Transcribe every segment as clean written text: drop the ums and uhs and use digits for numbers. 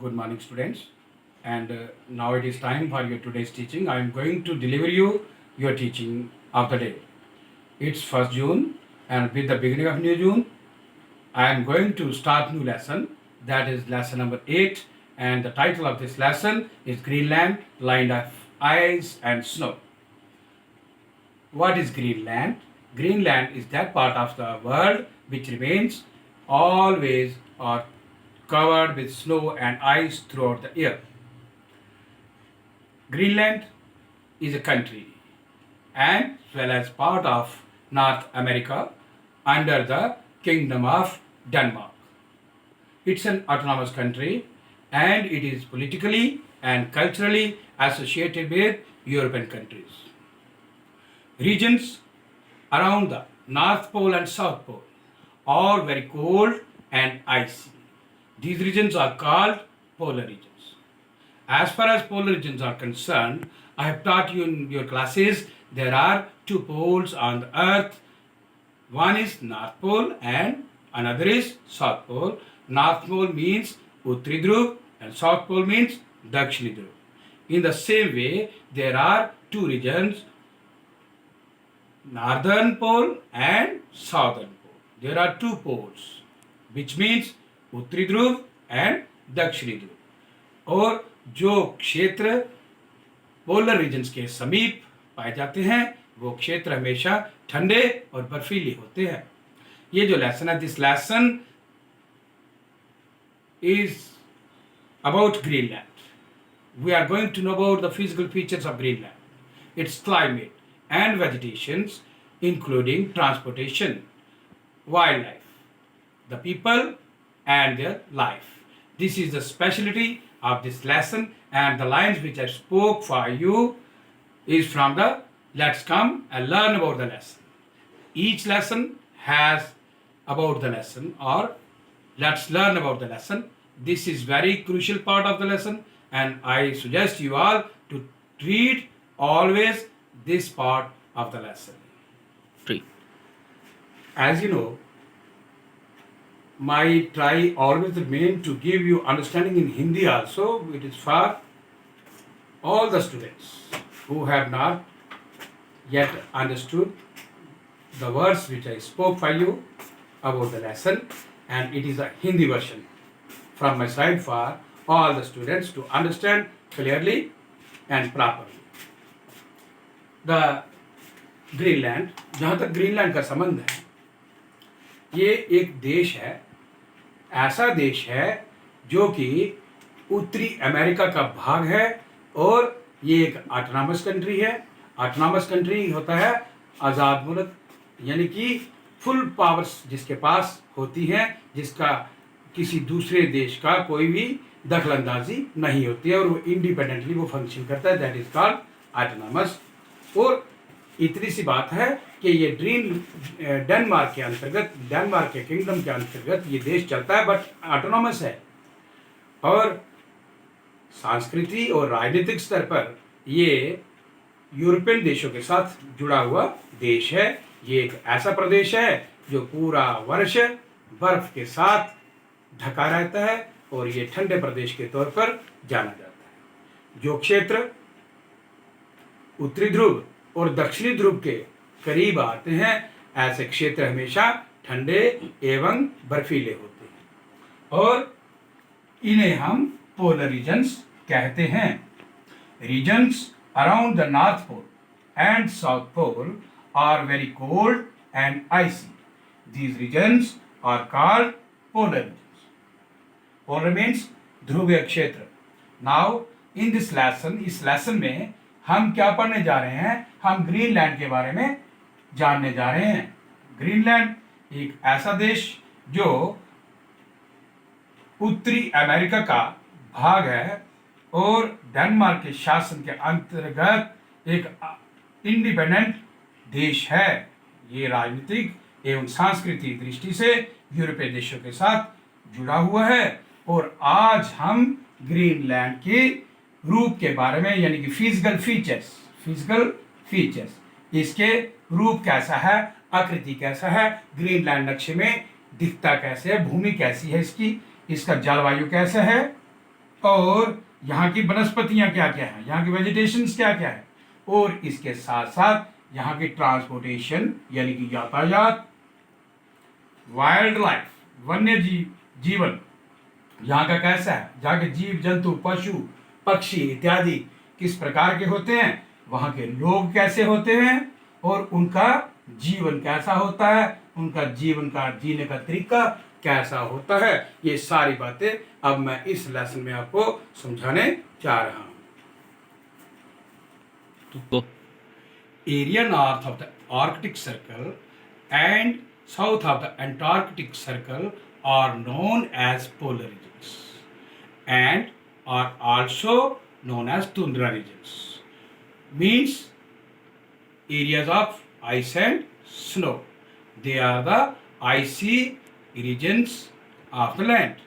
Good morning, students. And now it is time for your today's teaching. I am going to deliver you your teaching of the day. It's 1st June, and with the beginning of new June, I am going to start new lesson. That is lesson number 8, and the title of this lesson is Greenland, Land of Ice and Snow. What is Greenland? Greenland is that part of the world which remains always or covered with snow and ice throughout the year. Greenland is a country and as well as part of North America under the Kingdom of Denmark. It's an autonomous country and it is politically and culturally associated with European countries. Regions around the North Pole and South Pole are very cold and icy. These regions are called polar regions. As far as polar regions are concerned, I have taught you in your classes there are two poles on the earth. One is North Pole and another is South Pole. North Pole means Uttari Dhruv and South Pole means Dakshini Dhruv. In the same way, there are two regions, Northern Pole and Southern Pole. There are two poles, which means उत्तरी ध्रुव and दक्षिणी ध्रुव। और जो क्षेत्र polar regions के समीप पाए जाते हैं वो क्षेत्र हमेशा ठंडे और बर्फीले होते हैं। ये जो लेसन है, this lesson is about Greenland. We are going to know about the physical features of Greenland, its climate and vegetations including transportation, wild life, the people and their life. This is the specialty of this lesson, and the lines which I spoke for you is from the let's come and learn about the lesson. Each lesson has about the lesson or let's learn about the lesson. This is very crucial part of the lesson and I suggest you all to read always this part of the lesson. 3. As you know, my try always remain to give you understanding in Hindi also. It is for all the students who have not yet understood the words which I spoke for you about the lesson, and it is a Hindi version from my side for all the students to understand clearly and properly. The Greenland, जहाँ तक Greenland का संबंध है, ये एक देश है, ऐसा देश है जो कि उत्तरी अमेरिका का भाग है और ये एक ऑटोनॉमस कंट्री है। ऑटोनॉमस कंट्री होता है आज़ाद मुल्क, यानी कि फुल पावर्स जिसके पास होती हैं, जिसका किसी दूसरे देश का कोई भी दखलंदाजी नहीं होती है और वो इंडिपेंडेंटली वो फंक्शन करता है, दैट इज कॉल्ड ऑटोनॉमस। और इतनी सी बात है कि ये डेनमार्क के अंतर्गत, डेनमार्क के किंगडम के अंतर्गत ये देश चलता है, बट ऑटोनॉमस है और सांस्कृतिक और राजनीतिक स्तर पर ये यूरोपियन देशों के साथ जुड़ा हुआ देश है। ये एक ऐसा प्रदेश है जो पूरा वर्ष बर्फ के साथ ढका रहता है और ये ठंडे प्रदेश के तौर पर जाना जाता है। जो क्षेत्र उत्तरी ध्रुव और दक्षिणी ध्रुव के करीब आते हैं, ऐसे क्षेत्र हमेशा ठंडे एवं बर्फीले होते हैं और इन्हें हम पोलर रीजन्स कहते हैं। Regions around the north pole and south pole are very cold and icy. These regions are called polar regions. Polar means ध्रुवीय क्षेत्र। नाउ इन दिस लेसन, इस लेसन में हम क्या पढ़ने जा रहे हैं? हम ग्रीनलैंड के बारे में जानने जा रहे हैं। ग्रीनलैंड एक ऐसा देश जो उत्तरी अमेरिका का भाग है और डेनमार्क के शासन के अंतर्गत एक इंडिपेंडेंट देश है। ये राजनीतिक एवं सांस्कृतिक दृष्टि से यूरोपीय देशों के साथ जुड़ा हुआ है और आज हम ग्रीनलैंड के रूप के बारे में, यानी कि फिजिकल फीचर्स, इसके रूप कैसा है, आकृति कैसा है, ग्रीनलैंड नक्शे में दिखता कैसे है, भूमि कैसी है इसकी, इसका जलवायु कैसा है और यहाँ की वनस्पतियाँ क्या क्या हैं, यहाँ की वेजिटेशंस क्या क्या है, और इसके साथ साथ यहाँ की ट्रांसपोर्टेशन यानी कि यातायात, वाइल्ड लाइफ वन्य जीवन यहाँ का कैसा है, यहाँ के जीव जंतु पशु पक्षी इत्यादि किस प्रकार के होते हैं, वहाँ के लोग कैसे होते हैं और उनका जीवन कैसा होता है, उनका जीवन का जीने का तरीका कैसा होता है, ये सारी बातें अब मैं इस लेसन में आपको समझाने जा रहा हूँ। तो area north of the Arctic circle and south of the Antarctic circle are known as polar regions and are also known as tundra regions. Means areas of ice and snow. They are the icy regions of the land,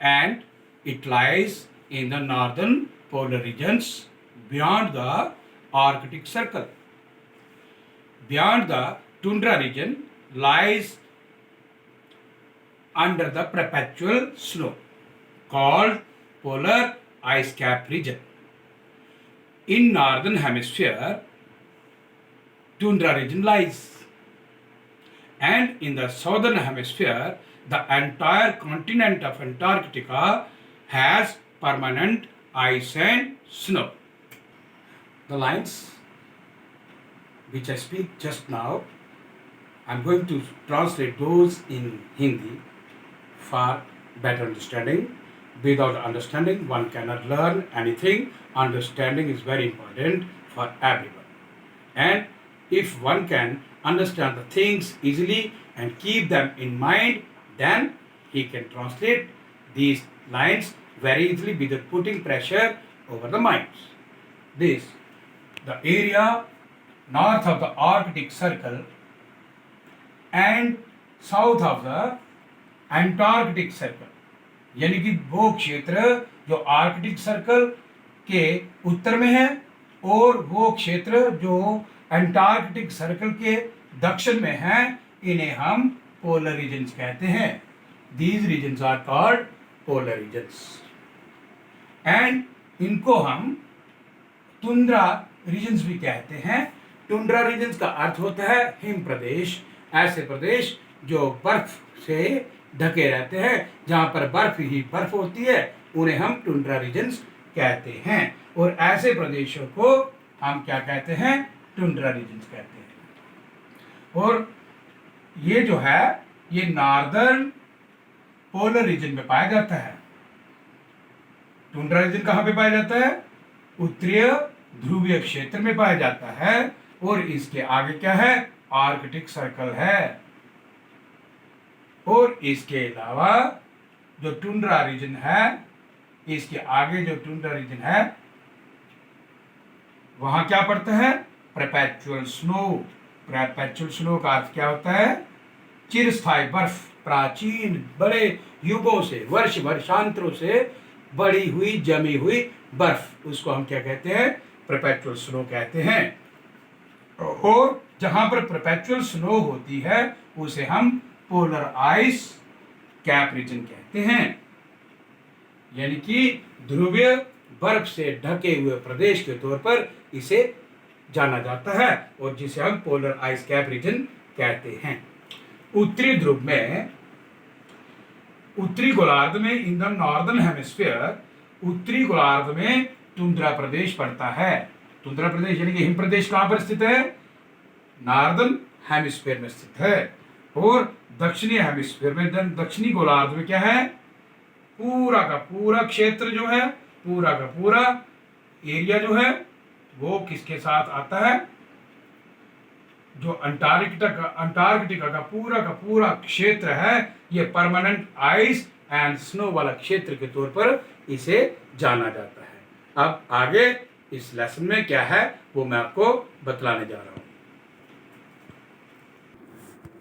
and it lies in the northern polar regions beyond the Arctic Circle. Beyond the tundra region lies under the perpetual snow called polar ice cap region. In northern hemisphere, tundra region lies, and in the southern hemisphere, the entire continent of Antarctica has permanent ice and snow. The lines which I speak just now, I am going to translate those in Hindi for better understanding. Without understanding, one cannot learn anything. Understanding is very important for everyone. And if one can understand the things easily and keep them in mind, then he can translate these lines very easily without putting pressure over the minds. This, the area north of the Arctic Circle and south of the Antarctic circle, यानी कि वो क्षेत्र जो Arctic circle के उत्तर में है और वो क्षेत्र जो एंटार्क्टिक सर्कल के दक्षिण में है, इन्हें हम पोलर रीजन्स कहते हैं. These regions are called polar regions and इनको हम टुंड्रा रीजन्स भी कहते हैं. टुंड्रा रीजन्स का अर्थ होता है हिम प्रदेश. ऐसे प्रदेश जो बर्फ से ढके रहते हैं, जहां पर बर्फ ही बर्फ होती है, उन्हें हम टुंड्रा रीजन्स कहते हैं. और ऐसे प्रदेशों को हम क्या कहते हैं, टुंड्रा रीजन्स कहते हैं. और ये जो है ये नॉर्दर्न पोलर रीजन में पाया जाता है. टुंड्रा रीजन कहाँ पे पाया जाता है, उत्तरीय ध्रुवीय क्षेत्र में पाया जाता है. और इसके आगे क्या है, आर्कटिक सर्कल है. और इसके अलावा जो टुंड्रा रीजन है, इसके आगे जो टुंड्रा रीजन है वहां क्या पड़ता है, परपेचुअल स्नो. परपेचुअल स्नो का अर्थ क्या होता है, चिरस्थायी बर्फ. प्राचीन बड़े युगों से, वर्षांतरों से बड़ी हुई जमी हुई बर्फ, उसको हम क्या कहते हैं, परपेचुअल स्नो कहते हैं. और जहां पर परपेचुअल स्नो होती है उसे हम पोलर आइस कैप रीजन कहते हैं. यानी कि ध्रुवीय बर्फ से ढके हुए प्रदेश के तौर पर इसे जाना जाता है और जिसे हम पोलर आइस कैप रीजन कहते हैं. उत्तरी ध्रुव में, उत्तरी गोलार्ध में, इन द नॉर्दर्न हेमिस्फीयर, उत्तरी गोलार्ध में टुंड्रा प्रदेश पड़ता है. टुंड्रा प्रदेश यानी कि हिम प्रदेश कहां पर स्थित है, नॉर्दर्न हेमिस्फीयर में स्थित है. और दक्षिणी हेमिस्फीयर में, दक्षिणी गोलार्ध में क्या है, पूरा का पूरा क्षेत्र जो है, पूरा का पूरा एरिया जो है वो किसके साथ आता है, जो अंटार्कटिका का पूरा क्षेत्र है, ये परमानेंट आइस एंड स्नो वाला क्षेत्र के तौर पर इसे जाना जाता है. अब आगे इस लेसन में क्या है वो मैं आपको बतलाने जा रहा हूं.